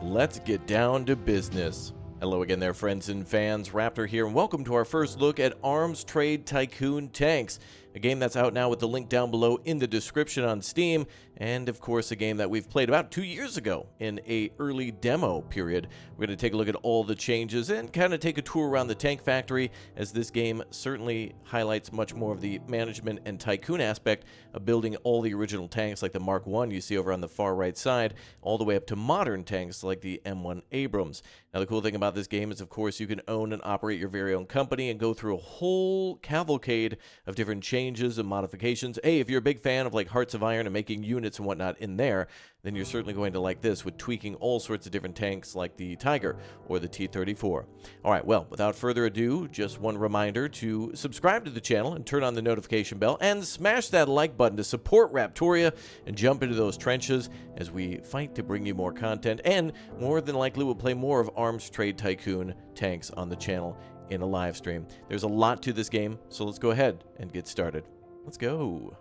let's get down to business. Hello again there, friends and fans. Raptor here, and welcome to our first look at Arms Trade Tycoon tanks, a game that's out now with the link down below in the description on Steam, and of course a game that we've played about 2 years ago in a early demo period. We're going to take a look at all the changes and kind of take a tour around the tank factory, as this game certainly highlights much more of the management and Tycoon aspect of building all the original tanks like the Mark I you see over on the far right side, all the way up to modern tanks like the M1 Abrams. Now the cool thing about this game is, of course, you can own and operate your very own company and go through a whole cavalcade of different changes and modifications. Hey, if you're a big fan of like Hearts of Iron and making units and whatnot in there, then you're certainly going to like this, with tweaking all sorts of different tanks like the Tiger or the T-34. All right, well, without further ado, just one reminder to subscribe to the channel and turn on the notification bell and smash that like button to support Raptoria and jump into those trenches as we fight to bring you more content, and more than likely we'll play more of Arms Trade Tycoon tanks on the channel in a live stream. There's a lot to this game, so let's go ahead and get started. Let's go.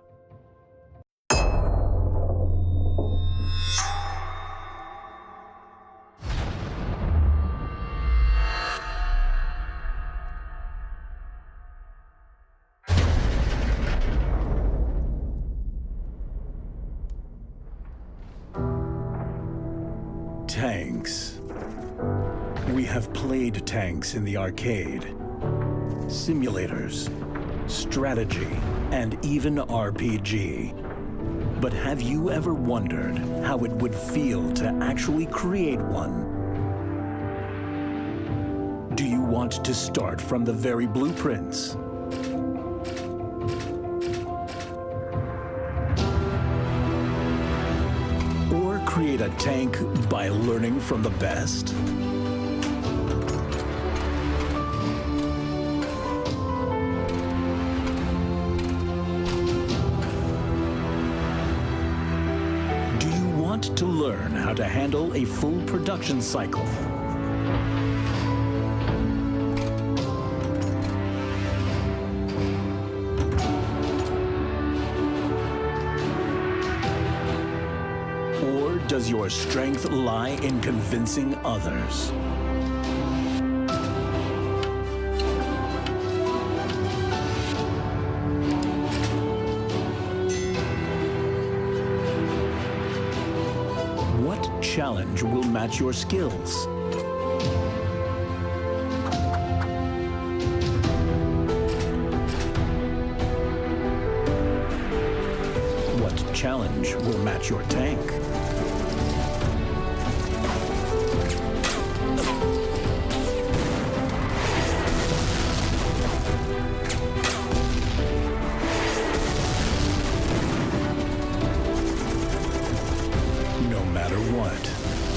Tanks. We have played tanks in the arcade, simulators, strategy, and even RPG. But have you ever wondered how it would feel to actually create one? Do you want to start from the very blueprints? Or create a tank by learning from the best? To learn how to handle a full production cycle? Or does your strength lie in convincing others? Challenge will match your skills. What challenge will match your tank?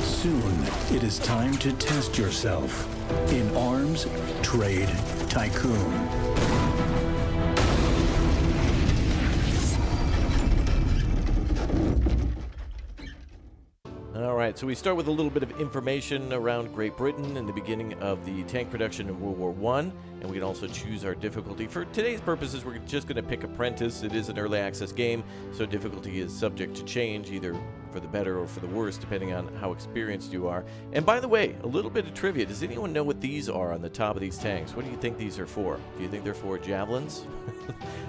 Soon, it is time to test yourself in Arms Trade Tycoon. Alright, so we start with a little bit of information around Great Britain and the beginning of the tank production in World War I, and we can also choose our difficulty. For today's purposes, we're just going to pick Apprentice. It is an early access game, so difficulty is subject to change, either for the better or for the worse, depending on how experienced you are. And by the way, a little bit of trivia. Does anyone know what these are on the top of these tanks? What do you think these are for? Do you think they're for javelins?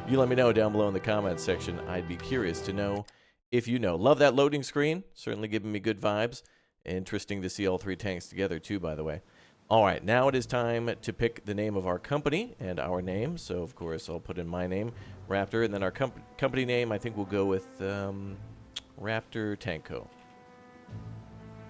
You let me know down below in the comments section. I'd be curious to know if you know. Love that loading screen. Certainly giving me good vibes. Interesting to see all three tanks together too, by the way. All right, now it is time to pick the name of our company and our name. So, of course, I'll put in my name, Raptor, and then our company name, I think we'll go with Raptor Tank Co.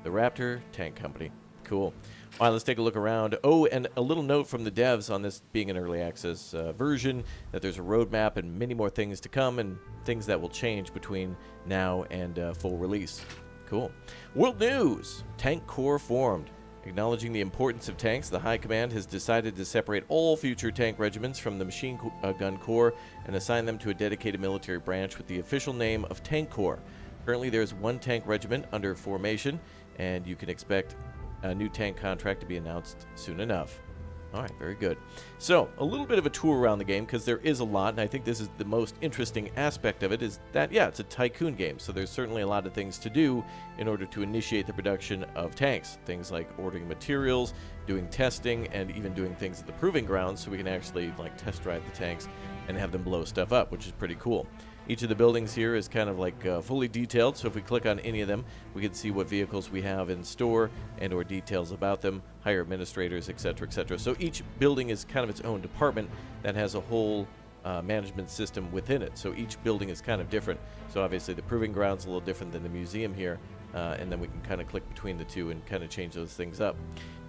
The Raptor Tank Company. Cool. All right, let's take a look around. Oh, and a little note from the devs on this being an early access version, that there's a roadmap and many more things to come and things that will change between now and full release. Cool. World news. Tank Corps formed. Acknowledging the importance of tanks, the High Command has decided to separate all future tank regiments from the Machine Gun Corps and assign them to a dedicated military branch with the official name of Tank Corps. Currently, there's one tank regiment under formation, and you can expect a new tank contract to be announced soon enough. All right, very good. So, a little bit of a tour around the game because there is a lot, and I think this is the most interesting aspect of it is that, yeah, it's a Tycoon game, so there's certainly a lot of things to do in order to initiate the production of tanks. Things like ordering materials, doing testing, and even doing things at the proving grounds so we can actually, like, test drive the tanks and have them blow stuff up, which is pretty cool. Each of the buildings here is kind of like fully detailed, so if we click on any of them, we can see what vehicles we have in store and or details about them, hire administrators, etc., etc. So each building is kind of its own department that has a whole management system within it. So each building is kind of different. So obviously the proving ground's a little different than the museum here, and then we can kind of click between the two and kind of change those things up.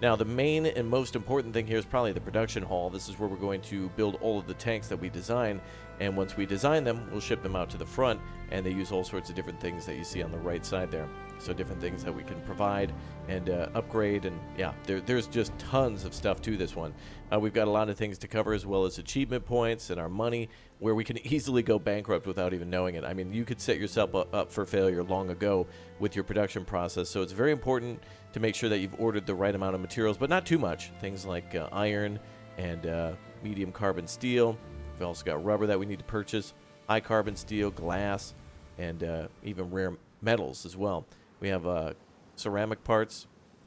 Now the main and most important thing here is probably the production hall. This is where we're going to build all of the tanks that we design, and once we design them, we'll ship them out to the front, and they use all sorts of different things that you see on the right side there. So different things that we can provide and upgrade, and yeah, there's just tons of stuff to this one. We've got a lot of things to cover, as well as achievement points and our money, where we can easily go bankrupt without even knowing it. I mean, you could set yourself up for failure long ago with your production process, so it's very important to make sure that you've ordered the right amount of materials, but not too much. Things like iron and medium carbon steel. We've also got rubber that we need to purchase, high carbon steel, glass, and even rare metals as well. We have ceramic parts,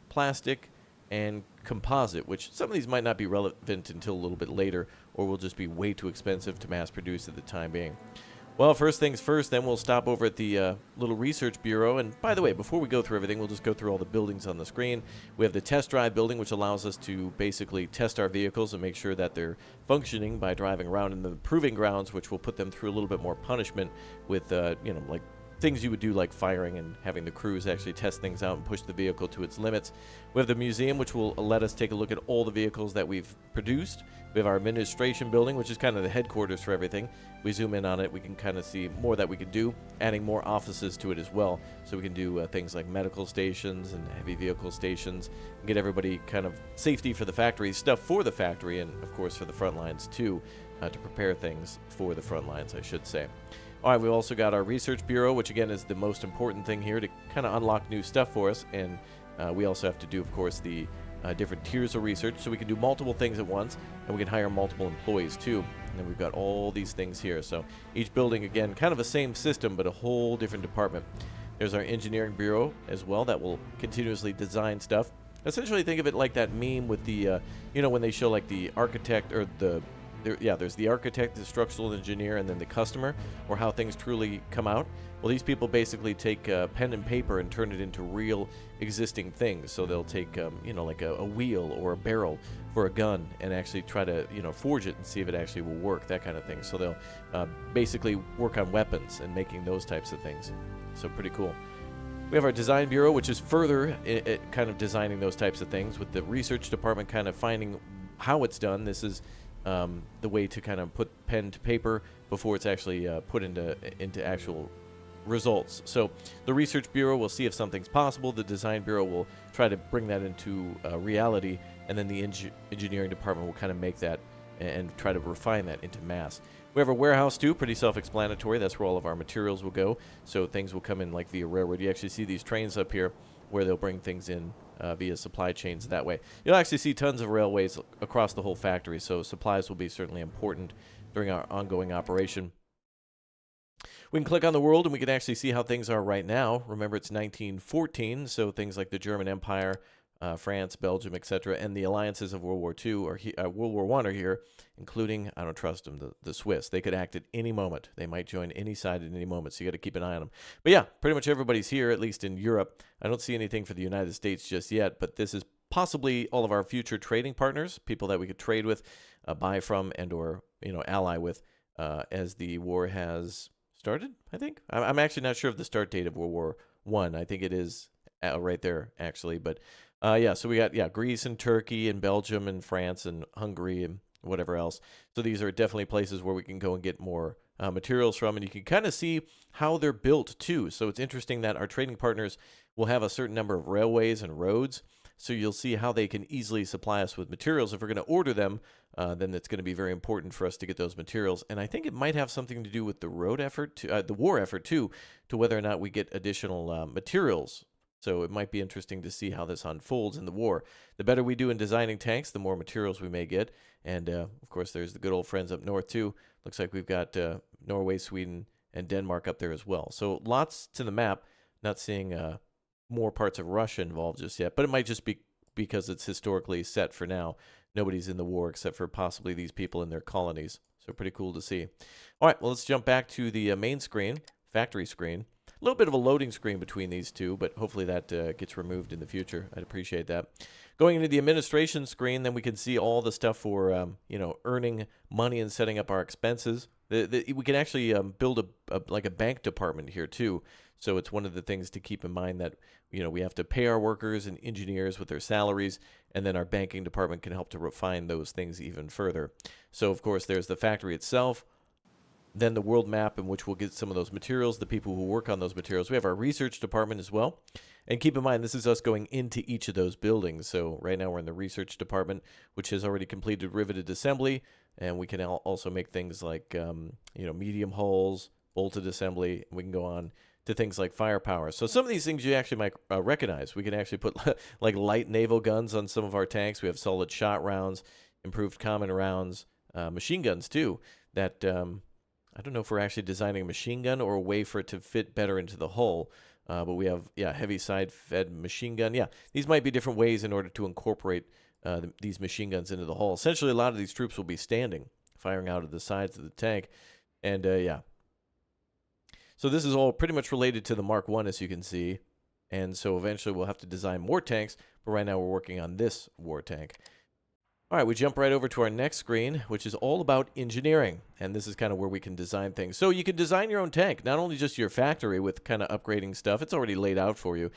plastic, and composite, which some of these might not be relevant until a little bit later, or will just be way too expensive to mass produce at the time being. Well, first things first, then we'll stop over at the little research bureau. And by the way, before we go through everything, we'll just go through all the buildings on the screen. We have the test drive building, which allows us to basically test our vehicles and make sure that they're functioning by driving around in the proving grounds, which will put them through a little bit more punishment with, like things you would do, like firing and having the crews actually test things out and push the vehicle to its limits. We have the museum, which will let us take a look at all the vehicles that we've produced. We have our administration building, which is kind of the headquarters for everything. We zoom in on it, we can kind of see more that we can do, adding more offices to it as well. So we can do things like medical stations and heavy vehicle stations, and get everybody kind of safety for the factory, stuff for the factory, and of course for the front lines too, to prepare things for the front lines, I should say. All right, we've also got our research bureau, which again is the most important thing here to kind of unlock new stuff for us. And we also have to do, of course, the different tiers of research, so we can do multiple things at once, and we can hire multiple employees too. And then we've got all these things here. So each building, again, kind of the same system, but a whole different department. There's our engineering bureau as well that will continuously design stuff. Essentially, think of it like that meme with the, when they show like the architect or there's the architect, the structural engineer, and then the customer, or how things truly come out. Well, these people basically take pen and paper and turn it into real existing things. So they'll take, like a wheel or a barrel for a gun and actually try to, forge it and see if it actually will work, that kind of thing. So they'll basically work on weapons and making those types of things. So pretty cool. We have our design bureau, which is further kind of designing those types of things, with the research department kind of finding how it's done. This is the way to kind of put pen to paper before it's actually put into actual results. So the research bureau will see if something's possible. The design bureau will try to bring that into reality, and then the engineering department will kind of make that and try to refine that into mass. We have a warehouse too, pretty self-explanatory. That's where all of our materials will go. So things will come in like via railroad. You actually see these trains up here where they'll bring things in via supply chains that way. You'll actually see tons of railways across the whole factory, so supplies will be certainly important during our ongoing operation. We can click on the world and we can actually see how things are right now. Remember, it's 1914, so things like the German Empire, France, Belgium, etc., and the alliances of World War II or World War I are here, including, I don't trust them, the Swiss. They could act at any moment. They might join any side at any moment, so you got to keep an eye on them. But yeah, pretty much everybody's here, at least in Europe. I don't see anything for the United States just yet, but this is possibly all of our future trading partners, people that we could trade with, buy from, and or ally with as the war has started, I think. I'm actually not sure of the start date of World War I. I think it is right there, actually, but so we got, Greece and Turkey and Belgium and France and Hungary and whatever else. So these are definitely places where we can go and get more materials from, and you can kind of see how they're built too. So it's interesting that our trading partners will have a certain number of railways and roads. So you'll see how they can easily supply us with materials. If we're going to order them, then it's going to be very important for us to get those materials. And I think it might have something to do with the road effort, the war effort too, to whether or not we get additional materials So it might be interesting to see how this unfolds in the war. The better we do in designing tanks, the more materials we may get. And, of course, there's the good old friends up north, too. Looks like we've got Norway, Sweden, and Denmark up there as well. So lots to the map. Not seeing more parts of Russia involved just yet. But it might just be because it's historically set for now. Nobody's in the war except for possibly these people in their colonies. So pretty cool to see. All right, well, let's jump back to the main screen, factory screen. A little bit of a loading screen between these two, but hopefully that gets removed in the future. I'd appreciate that. Going into the administration screen, then we can see all the stuff for, earning money and setting up our expenses. We can actually build like a bank department here, too. So it's one of the things to keep in mind that, we have to pay our workers and engineers with their salaries, and then our banking department can help to refine those things even further. So, of course, there's the factory itself. Then the world map in which we'll get some of those materials, the people who work on those materials. We have our research department as well. And keep in mind, this is us going into each of those buildings. So right now we're in the research department, which has already completed riveted assembly. And we can also make things like, medium hulls, bolted assembly. And we can go on to things like firepower. So some of these things you actually might recognize. We can actually put like light naval guns on some of our tanks. We have solid shot rounds, improved common rounds, machine guns too, that... I don't know if we're actually designing a machine gun or a way for it to fit better into the hull. But we have, heavy side-fed machine gun. Yeah, these might be different ways in order to incorporate these machine guns into the hull. Essentially, a lot of these troops will be standing, firing out of the sides of the tank. And, So this is all pretty much related to the Mark I, as you can see. And so eventually we'll have to design more tanks. But right now we're working on this war tank. All right, we jump right over to our next screen, which is all about engineering. And this is kind of where we can design things. So you can design your own tank, not only just your factory with kind of upgrading stuff. It's already laid out for you.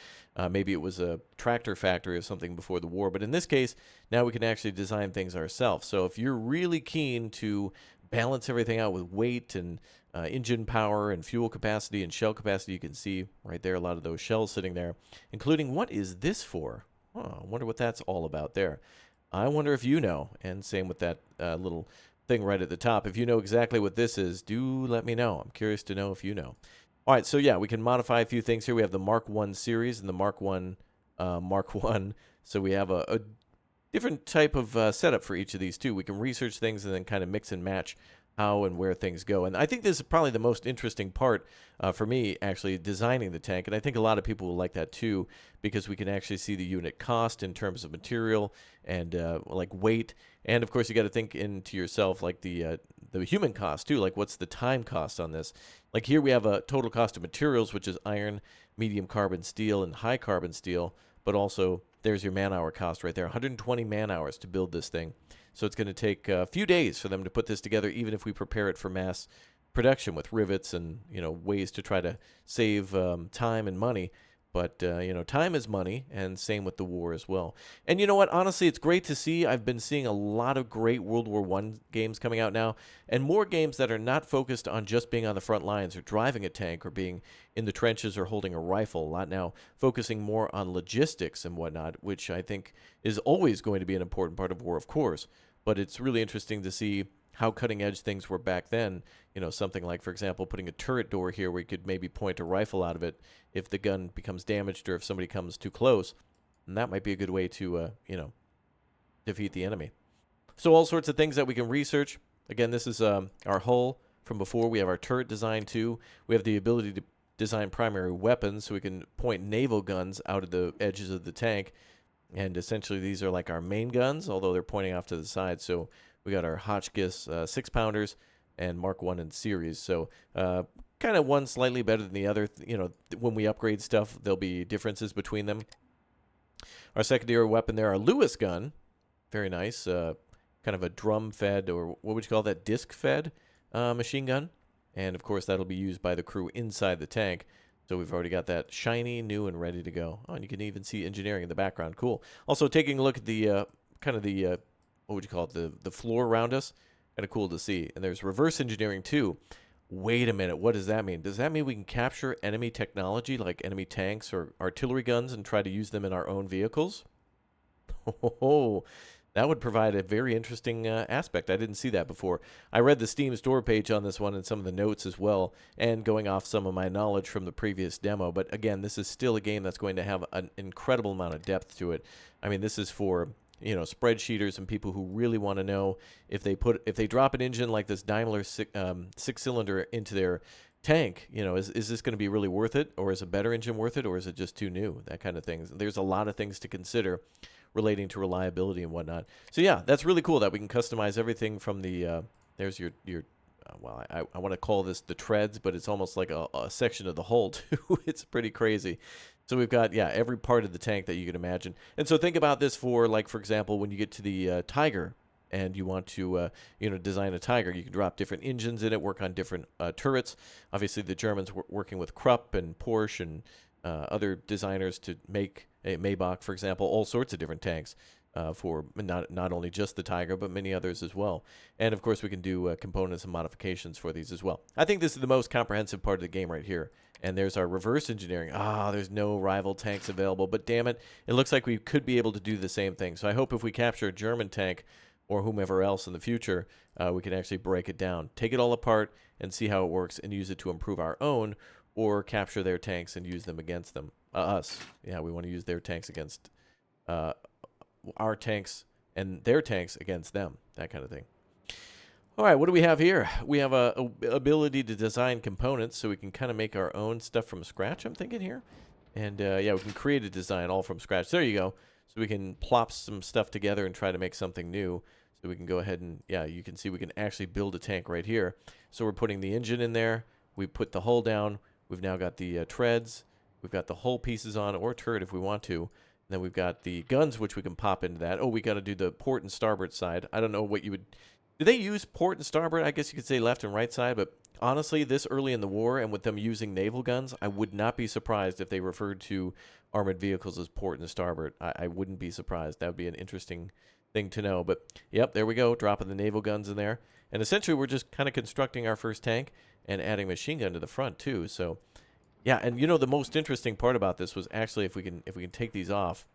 Maybe it was a tractor factory or something before the war. But in this case, now we can actually design things ourselves. So if you're really keen to balance everything out with weight and engine power and fuel capacity and shell capacity, you can see right there a lot of those shells sitting there, including what is this for? Oh, I wonder what that's all about there. I wonder if you know, and same with that little thing right at the top. If you know exactly what this is, do let me know. I'm curious to know if you know. All right, so yeah, we can modify a few things here. We have the Mark I series and the Mark I. So we have a different type of setup for each of these too. We can research things and then kind of mix and match how and where things go. And I think this is probably the most interesting part for me, actually, designing the tank. And I think a lot of people will like that too, because we can actually see the unit cost in terms of material and like weight. And of course, you got to think into yourself like the human cost too. Like, what's the time cost on this? Like here we have a total cost of materials, which is iron, medium carbon steel, and high carbon steel. But also, there's your man-hour cost right there, 120 man-hours to build this thing. So it's going to take a few days for them to put this together, even if we prepare it for mass production with rivets and, ways to try to save time and money. But, time is money, and same with the war as well. And you know what? Honestly, it's great to see. I've been seeing a lot of great World War I games coming out now, and more games that are not focused on just being on the front lines or driving a tank or being in the trenches or holding a rifle. A lot now focusing more on logistics and whatnot, which I think is always going to be an important part of war, of course. But it's really interesting to see how cutting-edge things were back then. Something like, for example, putting a turret door here where you could maybe point a rifle out of it if the gun becomes damaged or if somebody comes too close. And that might be a good way to, defeat the enemy. So all sorts of things that we can research. Again, this is our hull from before. We have our turret design, too. We have the ability to design primary weapons, so we can point naval guns out of the edges of the tank. And essentially, these are like our main guns, although they're pointing off to the side. So we got our Hotchkiss 6-pounders and Mark I in series. So kind of one slightly better than the other. When we upgrade stuff, there'll be differences between them. Our secondary weapon there, our Lewis gun. Very nice. Kind of a drum-fed, or what would you call that, disc-fed machine gun. And, of course, that'll be used by the crew inside the tank. So we've already got that shiny, new, and ready to go. Oh, and you can even see engineering in the background. Cool. Also, taking a look at the what would you call it, the floor around us. Kind of cool to see. And there's reverse engineering, too. Wait a minute. What does that mean? Does that mean we can capture enemy technology, like enemy tanks or artillery guns, and try to use them in our own vehicles? Oh, That would provide a very interesting aspect. I didn't see that before. I read the Steam store page on this one and some of the notes as well, and going off some of my knowledge from the previous demo. But again, this is still a game that's going to have an incredible amount of depth to it. I mean, this is for spreadsheeters and people who really want to know if they drop an engine like this Daimler six-cylinder into their tank, is this going to be really worth it, or is a better engine worth it, or is it just too new? That kind of thing. There's a lot of things to consider relating to reliability and whatnot. So yeah, that's really cool that we can customize everything from the there's your well, I want to call this the treads, but it's almost like a section of the hull too. It's pretty crazy. So we've got, yeah, every part of the tank that you can imagine. And so think about this for, like, for example, when you get to the Tiger and you want to design a Tiger, you can drop different engines in it, work on different turrets. Obviously the Germans were working with Krupp and Porsche and other designers to make a Maybach, for example, all sorts of different tanks for not only just the Tiger, but many others as well. And, of course, we can do components and modifications for these as well. I think this is the most comprehensive part of the game right here. And there's our reverse engineering. There's no rival tanks available. But, damn it, it looks like we could be able to do the same thing. So I hope if we capture a German tank or whomever else in the future, we can actually break it down, take it all apart, and see how it works and use it to improve our own, or capture their tanks and use them against them. Us. Yeah, we want to use their tanks against our tanks and their tanks against them. That kind of thing. All right, what do we have here? We have a ability to design components, so we can kind of make our own stuff from scratch, I'm thinking here. And, yeah, we can create a design all from scratch. There you go. So we can plop some stuff together and try to make something new. So we can go ahead and, yeah, you can see we can actually build a tank right here. So we're putting the engine in there. We put the hull down. We've now got the treads. We've got the hull pieces on, or turret if we want to. And then we've got the guns, which we can pop into that. Oh, we got to do the port and starboard side. I don't know what you would... Do they use port and starboard? I guess you could say left and right side, but honestly, this early in the war and with them using naval guns, I would not be surprised if they referred to armored vehicles as port and starboard. I wouldn't be surprised. That would be an interesting thing to know. But, yep, there we go, dropping the naval guns in there. And essentially, we're just kind of constructing our first tank and adding machine gun to the front, too. So, yeah, and the most interesting part about this was actually if we can take these off.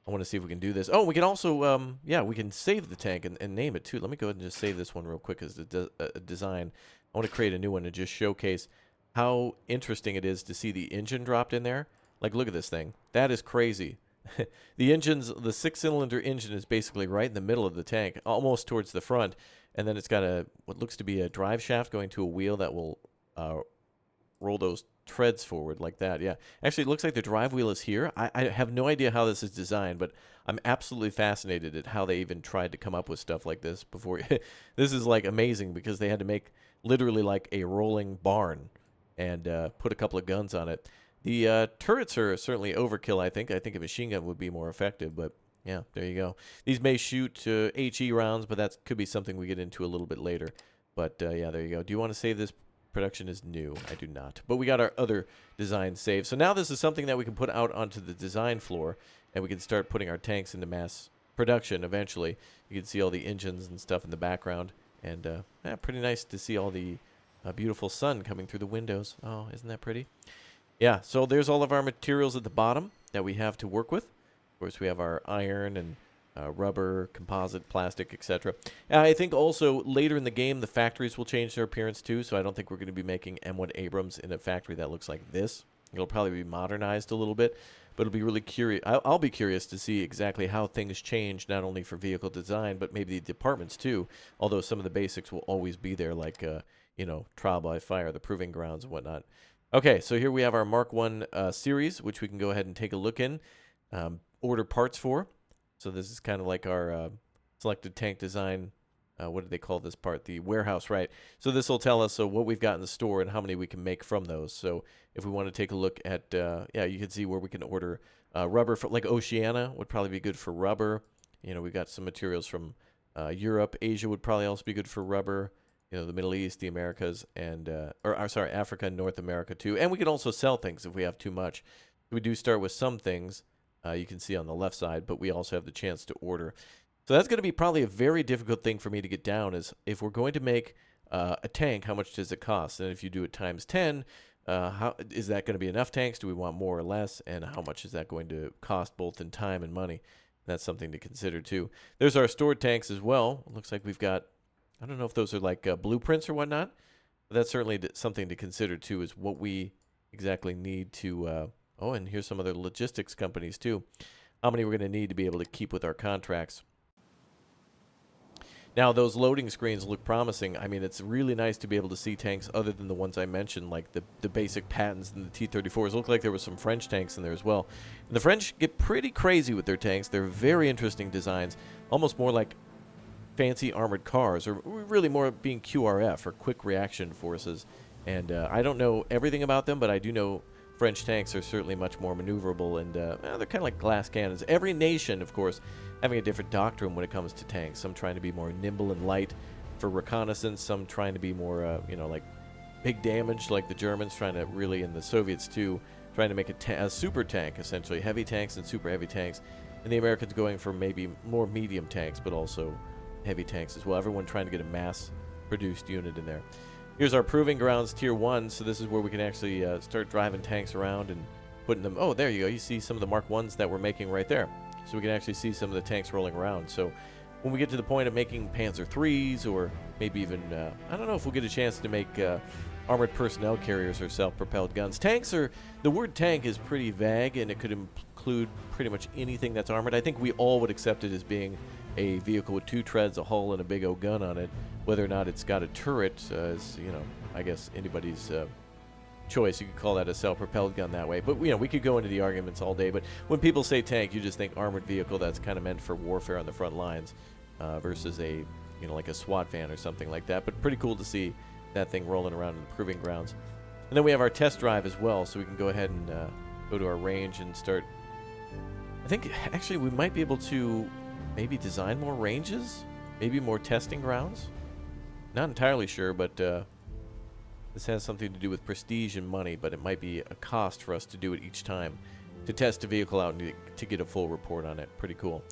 I want to see if we can do this. Oh, we can also, yeah, we can save the tank and name it, too. Let me go ahead and just save this one real quick as a design. I want to create a new one and just showcase how interesting it is to see the engine dropped in there. Like, look at this thing. That is crazy. The six-cylinder engine is basically right in the middle of the tank, almost towards the front. And then it's got what looks to be a drive shaft going to a wheel that will roll those treads forward like that. Yeah, actually it looks like the drive wheel is here. I have no idea how this is designed, but I'm absolutely fascinated at how they even tried to come up with stuff like this before. This is like amazing because they had to make literally like a rolling barn and put a couple of guns on it. The turrets are certainly overkill. I think a machine gun would be more effective, but yeah, there you go. These may shoot HE rounds, but that could be something we get into a little bit later. But yeah, there you go. Do you want to save this? Production is new. I do not. But we got our other design saved. So now this is something that we can put out onto the design floor, and we can start putting our tanks into mass production eventually. You can see all the engines and stuff in the background. And yeah, pretty nice to see all the beautiful sun coming through the windows. Oh, isn't that pretty? Yeah, so there's all of our materials at the bottom that we have to work with. Of course, we have our iron and rubber, composite, plastic, etc. I think also later in the game, the factories will change their appearance too, so I don't think we're going to be making M1 Abrams in a factory that looks like this. It'll probably be modernized a little bit, but it'll be really curious. I'll be curious to see exactly how things change, not only for vehicle design, but maybe the departments too, although some of the basics will always be there, like, trial by fire, the proving grounds and whatnot. Okay, so here we have our Mark 1 series, which we can go ahead and take a look in, order parts for. So this is kind of like our selected tank design. What do they call this part? The warehouse, right? So this will tell us what we've got in the store and how many we can make from those. So if we want to take a look at, yeah, you can see where we can order rubber. Like Oceania would probably be good for rubber. We've got some materials from Europe. Asia would probably also be good for rubber. The Middle East, the Americas, and Africa and North America too. And we can also sell things if we have too much. We do start with some things. You can see on the left side, but we also have the chance to order. So that's going to be probably a very difficult thing for me to get down, is if we're going to make a tank, how much does it cost? And if you do it times 10, how is that going to be enough tanks? Do we want more or less? And how much is that going to cost both in time and money? That's something to consider too. There's our stored tanks as well. Looks like we've got, I don't know if those are like blueprints or whatnot, but that's certainly something to consider too, is what we exactly need to, oh, and here's some other logistics companies too. How many we're going to need to be able to keep with our contracts. Now, those loading screens look promising. I mean, it's really nice to be able to see tanks other than the ones I mentioned, like the basic Pattons and the T-34s. It looked like there was some French tanks in there as well. And the French get pretty crazy with their tanks. They're very interesting designs, almost more like fancy armored cars, or really more being QRF, or quick reaction forces. And I don't know everything about them, but I do know French tanks are certainly much more maneuverable, and they're kind of like glass cannons. Every nation, of course, having a different doctrine when it comes to tanks. Some trying to be more nimble and light for reconnaissance. Some trying to be more, like big damage, like the Germans trying to really, and the Soviets too, trying to make a super tank, essentially. Heavy tanks and super heavy tanks. And the Americans going for maybe more medium tanks, but also heavy tanks as well. Everyone trying to get a mass-produced unit in there. Here's our Proving Grounds Tier 1, so this is where we can actually start driving tanks around and putting them... Oh, there you go. You see some of the Mark 1s that we're making right there. So we can actually see some of the tanks rolling around. So when we get to the point of making Panzer IIIs, or maybe even... I don't know if we'll get a chance to make armored personnel carriers or self-propelled guns. Tanks are... The word tank is pretty vague, and it could include pretty much anything that's armored. I think we all would accept it as being a vehicle with 2 treads, a hull, and a big old gun on it. Whether or not it's got a turret is, I guess anybody's choice. You could call that a self-propelled gun that way. But, we could go into the arguments all day. But when people say tank, you just think armored vehicle that's kind of meant for warfare on the front lines versus a, like a SWAT van or something like that. But pretty cool to see that thing rolling around in the Proving Grounds. And then we have our test drive as well, so we can go ahead and go to our range and start. I think, actually, we might be able to maybe design more ranges, maybe more testing grounds. Not entirely sure, but this has something to do with prestige and money, but it might be a cost for us to do it each time, to test a vehicle out and to get a full report on it. Pretty cool.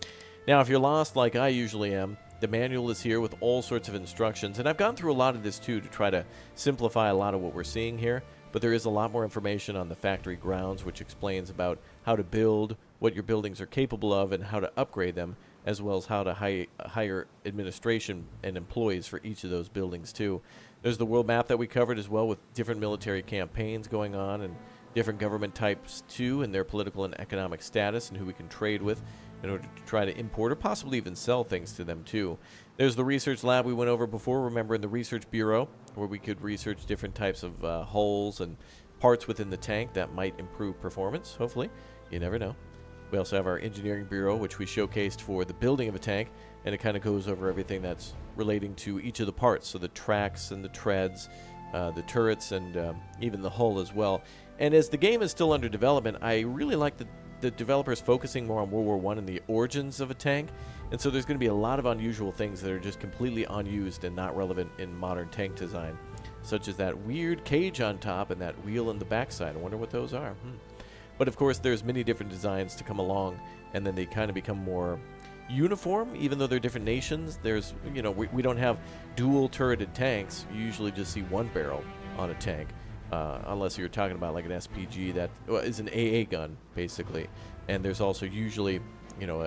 Now, if you're lost like I usually am, the manual is here with all sorts of instructions, and I've gone through a lot of this too to try to simplify a lot of what we're seeing here, but there is a lot more information on the factory grounds, which explains about how to build, what your buildings are capable of, and how to upgrade them, as well as how to hire administration and employees for each of those buildings too. There's the world map that we covered as well, with different military campaigns going on and different government types too, and their political and economic status, and who we can trade with in order to try to import or possibly even sell things to them too. There's the research lab we went over before, remember, in the research bureau, where we could research different types of hulls and parts within the tank that might improve performance, hopefully. You never know. We also have our engineering bureau, which we showcased for the building of a tank, and it kind of goes over everything that's relating to each of the parts, so the tracks and the treads, the turrets, and even the hull as well. And as the game is still under development, I really like the developers focusing more on World War I and the origins of a tank, and so there's going to be a lot of unusual things that are just completely unused and not relevant in modern tank design, such as that weird cage on top and that wheel in the backside. I wonder what those are. But of course, there's many different designs to come along, and then they kind of become more uniform, even though they're different nations. There's, we don't have dual turreted tanks. You usually just see one barrel on a tank, unless you're talking about like an SPG that is an AA gun, basically. And there's also usually,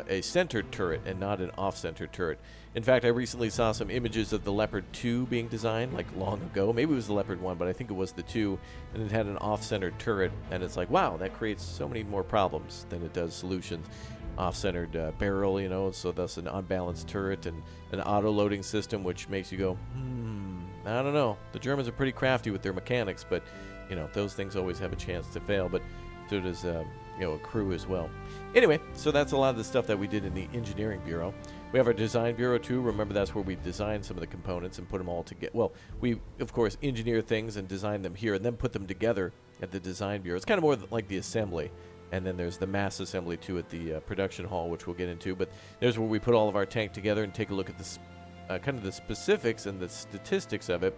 a centered turret and not an off-centered turret. In fact, I recently saw some images of the Leopard 2 being designed, like long ago. Maybe it was the Leopard 1, but I think it was the 2, and it had an off-centered turret, and it's like, wow, that creates so many more problems than it does solutions. Off-centered barrel, so thus an unbalanced turret, and an auto-loading system, which makes you go, I don't know. The Germans are pretty crafty with their mechanics, but, those things always have a chance to fail, but so does, a crew as well. Anyway, so that's a lot of the stuff that we did in the engineering bureau. We have our design bureau too. Remember, that's where we design some of the components and put them all together. Well, we, of course, engineer things and design them here and then put them together at the design bureau. It's kind of more like the assembly. And then there's the mass assembly too at the production hall, which we'll get into. But there's where we put all of our tank together and take a look at this kind of the specifics and the statistics of it.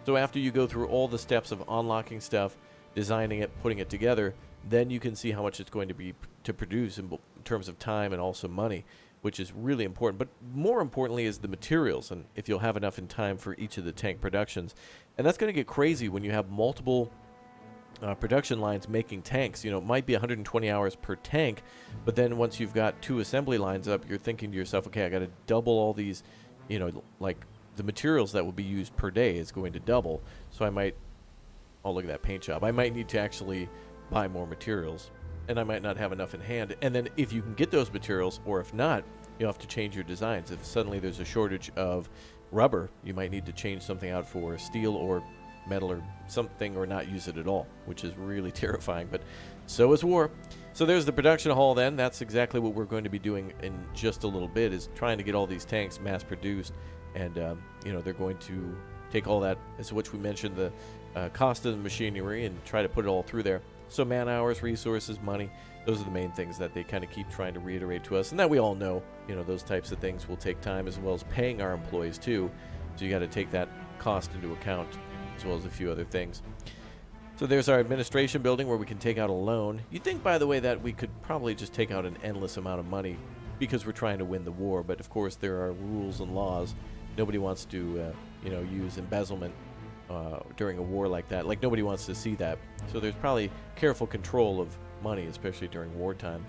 So after you go through all the steps of unlocking stuff, designing it, putting it together, then you can see how much it's going to be to produce in terms of time and also money, which is really important. But more importantly is the materials, and if you'll have enough in time for each of the tank productions. And that's going to get crazy when you have multiple production lines making tanks. You know, it might be 120 hours per tank, but then once you've got 2 assembly lines up, you're thinking to yourself, okay, I got to double all these, you know, like the materials that will be used per day is going to double. So I might, oh, look at that paint job. I might need to actually buy more materials, and I might not have enough in hand. And then if you can get those materials, or if not, you'll have to change your designs. If suddenly there's a shortage of rubber, you might need to change something out for steel or metal or something, or not use it at all, which is really terrifying, but so is war. So there's the production hall then. That's exactly what we're going to be doing in just a little bit, is trying to get all these tanks mass produced. And you know, they're going to take all that, as which we mentioned, the cost of the machinery, and try to put it all through there. So man hours, resources, money, those are the main things that they kind of keep trying to reiterate to us, and that we all know. You know, those types of things will take time, as well as paying our employees too. So you got to take that cost into account, as well as a few other things. So there's our administration building where we can take out a loan. You'd think, by the way, that we could probably just take out an endless amount of money because we're trying to win the war, but of course there are rules and laws. Nobody wants to, you know, use embezzlement during a war like that. Like, nobody wants to see that. So there's probably careful control of money, especially during wartime.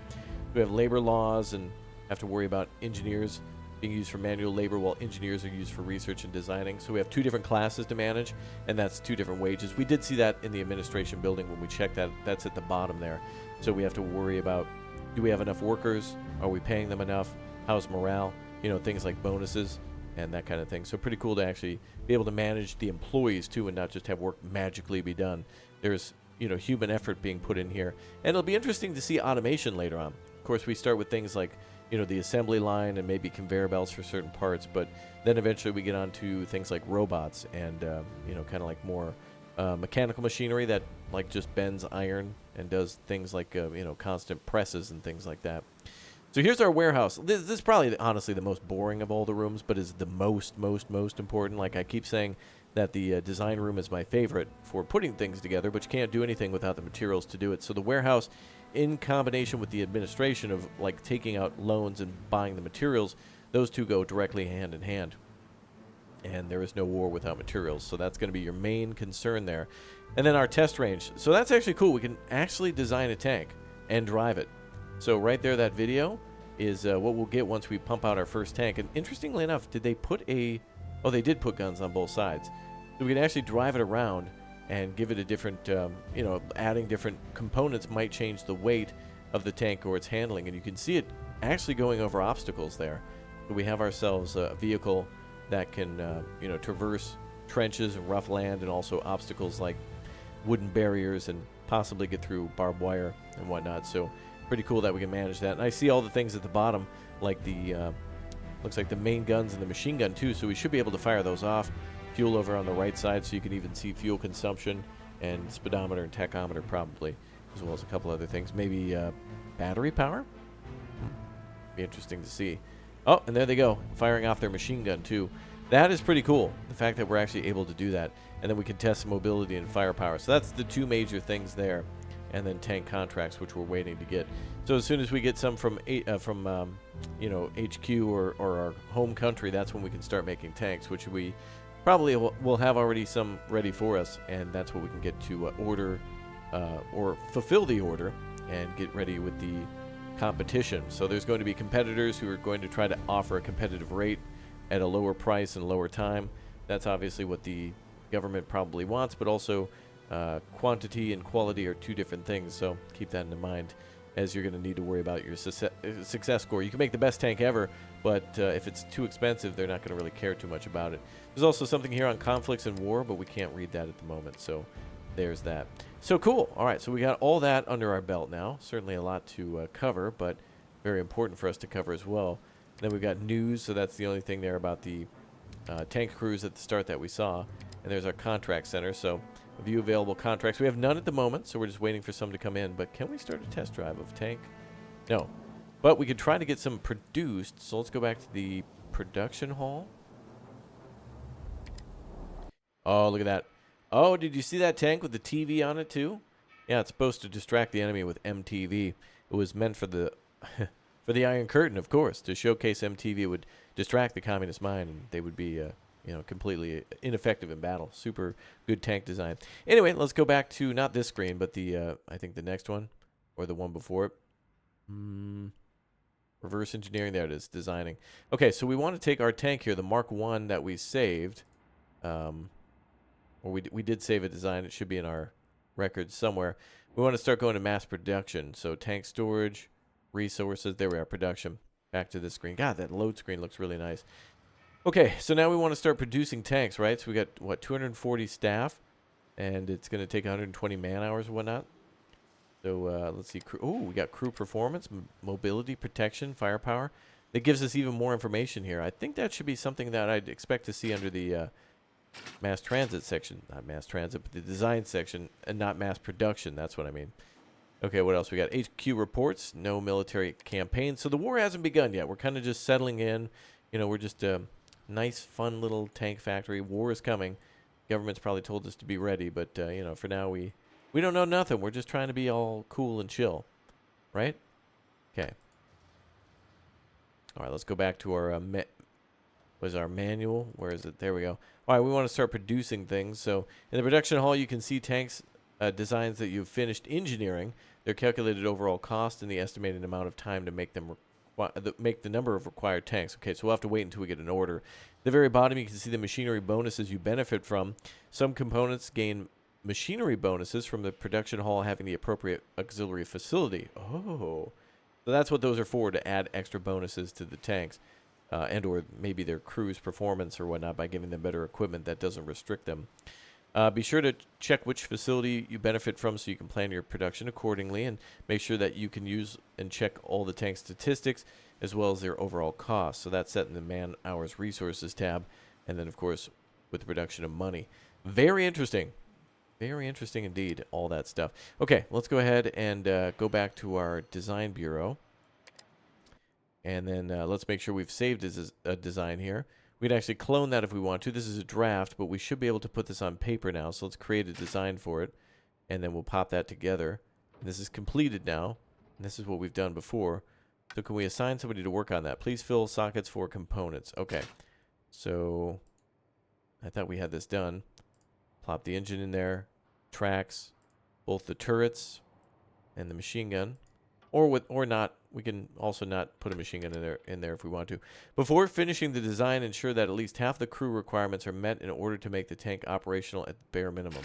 We have labor laws and have to worry about engineers being used for manual labor while engineers are used for research and designing. So we have 2 different classes to manage, and that's 2 different wages. We did see that in the administration building when we checked that. That's at the bottom there. So we have to worry about, do we have enough workers? Are we paying them enough? How's morale? You know, things like bonuses and that kind of thing. So pretty cool to actually be able to manage the employees too, and not just have work magically be done. There's, you know, human effort being put in here. And it'll be interesting to see automation later on. Of course, we start with things like, you know, the assembly line and maybe conveyor belts for certain parts, but then eventually we get on to things like robots and, you know, kind of like more mechanical machinery that like just bends iron and does things like, you know, constant presses and things like that. So here's our warehouse. This is probably, honestly, the most boring of all the rooms, but is the most important. Like I keep saying that the design room is my favorite for putting things together, but you can't do anything without the materials to do it. So the warehouse, in combination with the administration of like taking out loans and buying the materials, those 2 go directly hand in hand. And there is no war without materials. So that's going to be your main concern there. And then our test range. So that's actually cool. We can actually design a tank and drive it. So right there, that video is what we'll get once we pump out our first tank. And interestingly enough, did they put a... Oh, they did put guns on both sides. So we can actually drive it around and give it a different, you know, adding different components might change the weight of the tank or its handling. And you can see it actually going over obstacles there. So we have ourselves a vehicle that can, you know, traverse trenches and rough land, and also obstacles like wooden barriers, and possibly get through barbed wire and whatnot. So pretty cool that we can manage that. And I see all the things at the bottom, like the, looks like the main guns and the machine gun too. So we should be able to fire those off. Fuel over on the right side, so you can even see fuel consumption and speedometer and tachometer probably, as well as a couple other things. Maybe battery power? Be interesting to see. Oh, and there they go, firing off their machine gun too. That is pretty cool, the fact that we're actually able to do that. And then we can test mobility and firepower. So that's the 2 major things there. And then tank contracts, which we're waiting to get. So as soon as we get some from you know, HQ or our home country, that's when we can start making tanks, which we probably will have already some ready for us, and that's what we can get to order or fulfill the order and get ready with the competition. So there's going to be competitors who are going to try to offer a competitive rate at a lower price and lower time. That's obviously what the government probably wants, but also quantity and quality are 2 different things, so keep that in mind as you're going to need to worry about your success score. You can make the best tank ever, but if it's too expensive, they're not going to really care too much about it. There's also something here on conflicts and war, but we can't read that at the moment, so there's that. So cool. All right, so we got all that under our belt now. Certainly a lot to cover, but very important for us to cover as well. And then we've got news, so that's the only thing there about the tank crews at the start that we saw. And there's our contract center, so view available contracts. We have none at the moment, so we're just waiting for some to come in. But can we start a test drive of tank? No. But we could try to get some produced. So let's go back to the production hall. Oh, look at that. Oh, did you see that tank with the TV on it too? Yeah, it's supposed to distract the enemy with MTV. It was meant for the for the Iron Curtain, of course, to showcase MTV. It would distract the communist mind, and they would be completely ineffective in battle. Super good tank design. Anyway, let's go back to not this screen, but the I think the next one or the one before it. Reverse engineering. There it is. Designing. Okay, so we want to take our tank here, the Mark 1 that we saved. Or we did save a design. It should be in our records somewhere. We want to start going to mass production. So tank storage, resources. There we are. Production. Back to this screen. God, that load screen looks really nice. Okay, so now we want to start producing tanks, right? So we got, what, 240 staff, and it's going to take 120 man-hours or whatnot. So let's see. Oh, we got crew performance, mobility, protection, firepower. That gives us even more information here. I think that should be something that I'd expect to see under the mass transit section. Not mass transit, but the design section, and not mass production. That's what I mean. Okay, what else? We got HQ reports, no military campaign. So the war hasn't begun yet. We're kind of just settling in. We're just... nice, fun little tank factory. War is coming. Government's probably told us to be ready, but for now we don't know nothing. We're just trying to be all cool and chill, right? Okay. All right, let's go back to our was our manual. Where is it? There we go. All right, we want to start producing things. So in the production hall, you can see tanks designs that you've finished engineering. Their calculated overall cost and the estimated amount of time to make them. Make the number of required tanks. Okay, so we'll have to wait until we get an order. At the very bottom, you can see the machinery bonuses you benefit from. Some components gain machinery bonuses from the production hall having the appropriate auxiliary facility. Oh, so that's what those are for, to add extra bonuses to the tanks, and or maybe their crew's performance or whatnot by giving them better equipment that doesn't restrict them. Be sure to check which facility you benefit from so you can plan your production accordingly, and make sure that you can use and check all the tank statistics as well as their overall costs. So that's set in the man hours resources tab, and then of course with the production of money. Very interesting. Very interesting indeed, all that stuff. Okay, let's go ahead and go back to our design bureau. And then let's make sure we've saved a design here. We can actually clone that if we want to. This is a draft, but we should be able to put this on paper now. So let's create a design for it, and then we'll pop that together. And this is completed now, and this is what we've done before. So can we assign somebody to work on that? Please fill sockets for components. Okay. So I thought we had this done. Plop the engine in there, tracks, both the turrets and the machine gun. Or not. We can also not put a machine gun in there if we want to. Before finishing the design, ensure that at least half the crew requirements are met in order to make the tank operational at the bare minimum.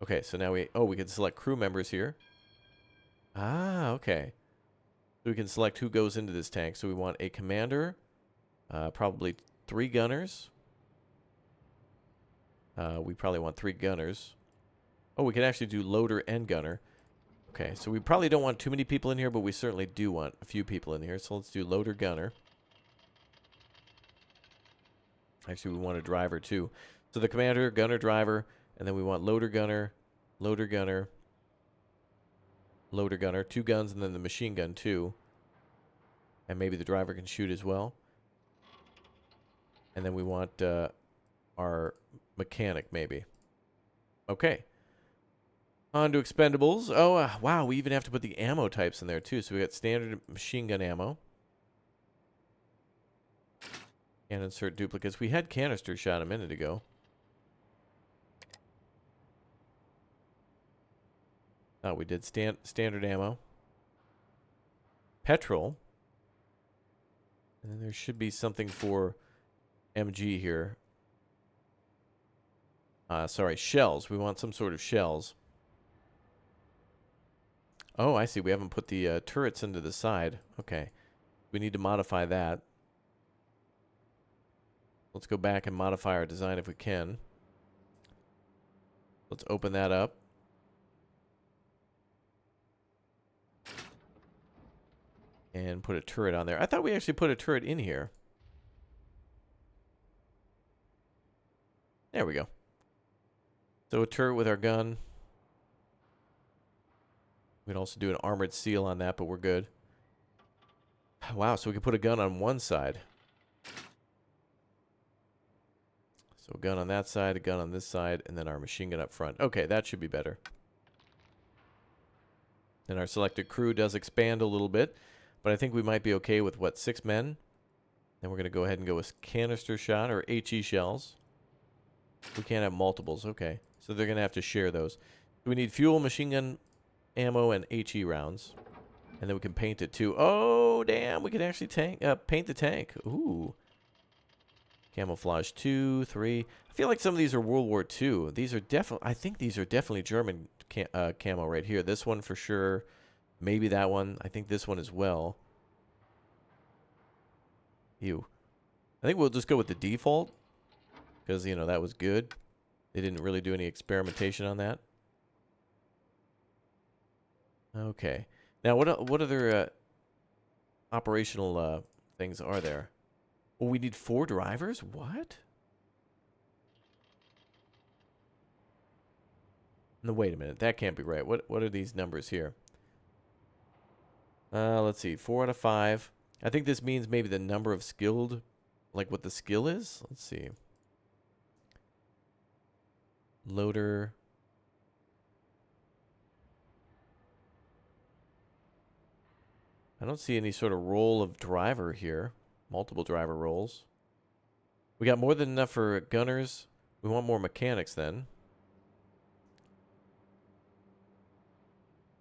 Okay, so now we can select crew members here. Ah, okay. So we can select who goes into this tank. So we want a commander, probably 3 gunners. We probably want 3 gunners. Oh, we can actually do loader and gunner. Okay, so we probably don't want too many people in here, but we certainly do want a few people in here. So let's do loader gunner. Actually, we want a driver too. So the commander, gunner, driver, and then we want loader gunner, loader gunner, loader gunner, 2 guns, and then the machine gun too. And maybe the driver can shoot as well. And then we want our mechanic maybe. Okay. On to expendables. Oh, wow. We even have to put the ammo types in there, too. So we got standard machine gun ammo. And insert duplicates. We had canister shot a minute ago. Oh, we did standard ammo. Petrol. And then there should be something for MG here. Sorry, shells. We want some sort of shells. Oh, I see. We haven't put the turrets into the side. Okay. We need to modify that. Let's go back and modify our design if we can. Let's open that up. And put a turret on there. I thought we actually put a turret in here. There we go. So a turret with our gun. We can also do an armored seal on that, but we're good. Wow, so we can put a gun on one side. So a gun on that side, a gun on this side, and then our machine gun up front. Okay, that should be better. And our selected crew does expand a little bit, but I think we might be okay with, what, 6 men? Then we're going to go ahead and go with canister shot or HE shells. We can't have multiples. Okay. So they're going to have to share those. We need fuel, machine gun ammo, and HE rounds. And then we can paint it too. Oh, damn. We can actually paint the tank. Ooh. Camouflage 2, 3. I feel like some of these are World War II. These are definitely, I think these are definitely German camo right here. This one for sure. Maybe that one. I think this one as well. Ew. I think we'll just go with the default. Because, you know, that was good. They didn't really do any experimentation on that. Okay. Now, what other operational things are there? Well, we need 4 drivers? What? No, wait a minute. That can't be right. What are these numbers here? Let's see. 4 out of 5. I think this means maybe the number of skilled, like what the skill is. Let's see. Loader. I don't see any sort of role of driver here. Multiple driver roles. We got more than enough for gunners. We want more mechanics then.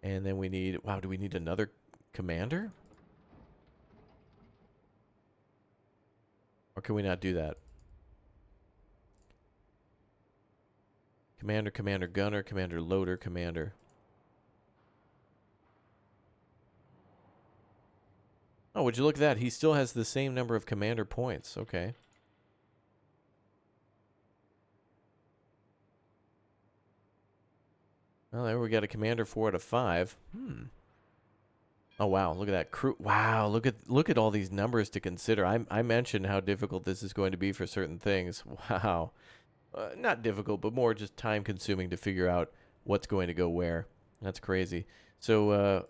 And then we need... Wow, do we need another commander? Or can we not do that? Commander, commander, gunner, commander, loader, commander. Oh, would you look at that? He still has the same number of commander points. Okay. Well, there we got a commander 4 out of 5. Oh wow, look at that crew. Wow, look at all these numbers to consider. I mentioned how difficult this is going to be for certain things. Wow. Not difficult, but more just time consuming to figure out what's going to go where. That's crazy. So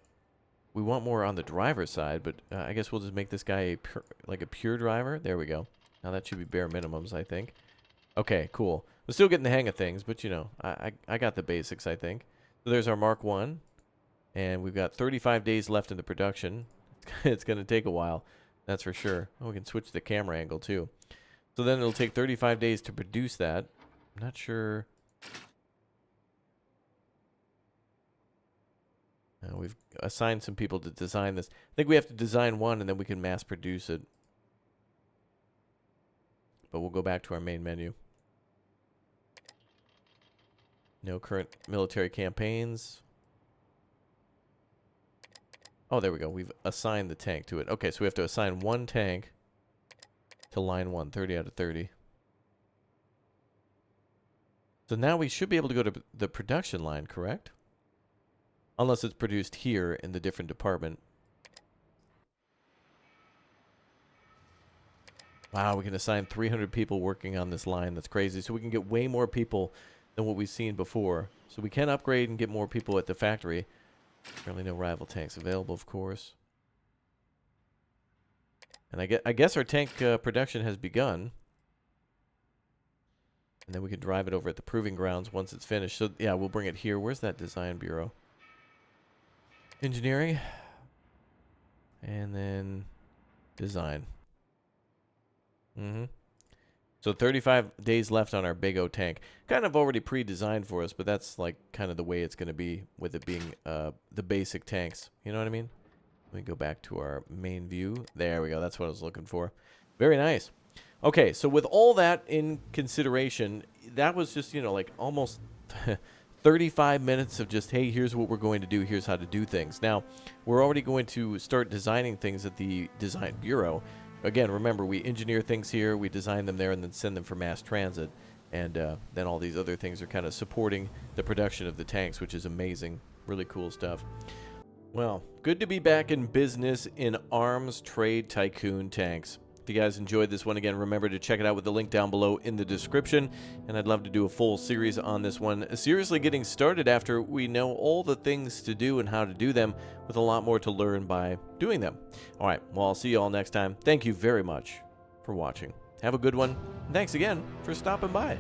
we want more on the driver's side, but I guess we'll just make this guy a pure driver. There we go. Now that should be bare minimums, I think. Okay, cool. We're still getting the hang of things, but you know, I got the basics, I think. So there's our Mark 1, and we've got 35 days left in the production. It's going to take a while, that's for sure. Oh, we can switch the camera angle too. So then it'll take 35 days to produce that. I'm not sure. We've assigned some people to design this. I think we have to design one and then we can mass produce it. But we'll go back to our main menu. No current military campaigns. Oh, there we go. We've assigned the tank to it. Okay, so we have to assign one tank to line 1, 30 out of 30. So now we should be able to go to the production line, correct? Unless it's produced here in the different department. Wow, we can assign 300 people working on this line. That's crazy. So we can get way more people than what we've seen before. So we can upgrade and get more people at the factory. Currently no rival tanks available, of course. And I guess our tank production has begun. And then we can drive it over at the proving grounds once it's finished. So, yeah, we'll bring it here. Where's that design bureau? Engineering. And then design. So 35 days left on our Big O tank. Kind of already pre-designed for us, but that's like kind of the way it's going to be with it being the basic tanks. You know what I mean? Let me go back to our main view. There we go. That's what I was looking for. Very nice. Okay, so with all that in consideration, that was just, you know, like almost 35 minutes of just, hey, here's what we're going to do. Here's how to do things. Now, we're already going to start designing things at the Design Bureau. Again, remember, we engineer things here, we design them there, and then send them for mass transit. And then all these other things are kind of supporting the production of the tanks, which is amazing. Really cool stuff. Well, good to be back in business in Arms Trade Tycoon tanks. If you guys enjoyed this one, again, remember to check it out with the link down below in the description. And I'd love to do a full series on this one. Seriously getting started after we know all the things to do and how to do them, with a lot more to learn by doing them. All right, well, I'll see you all next time. Thank you very much for watching. Have a good one. And thanks again for stopping by.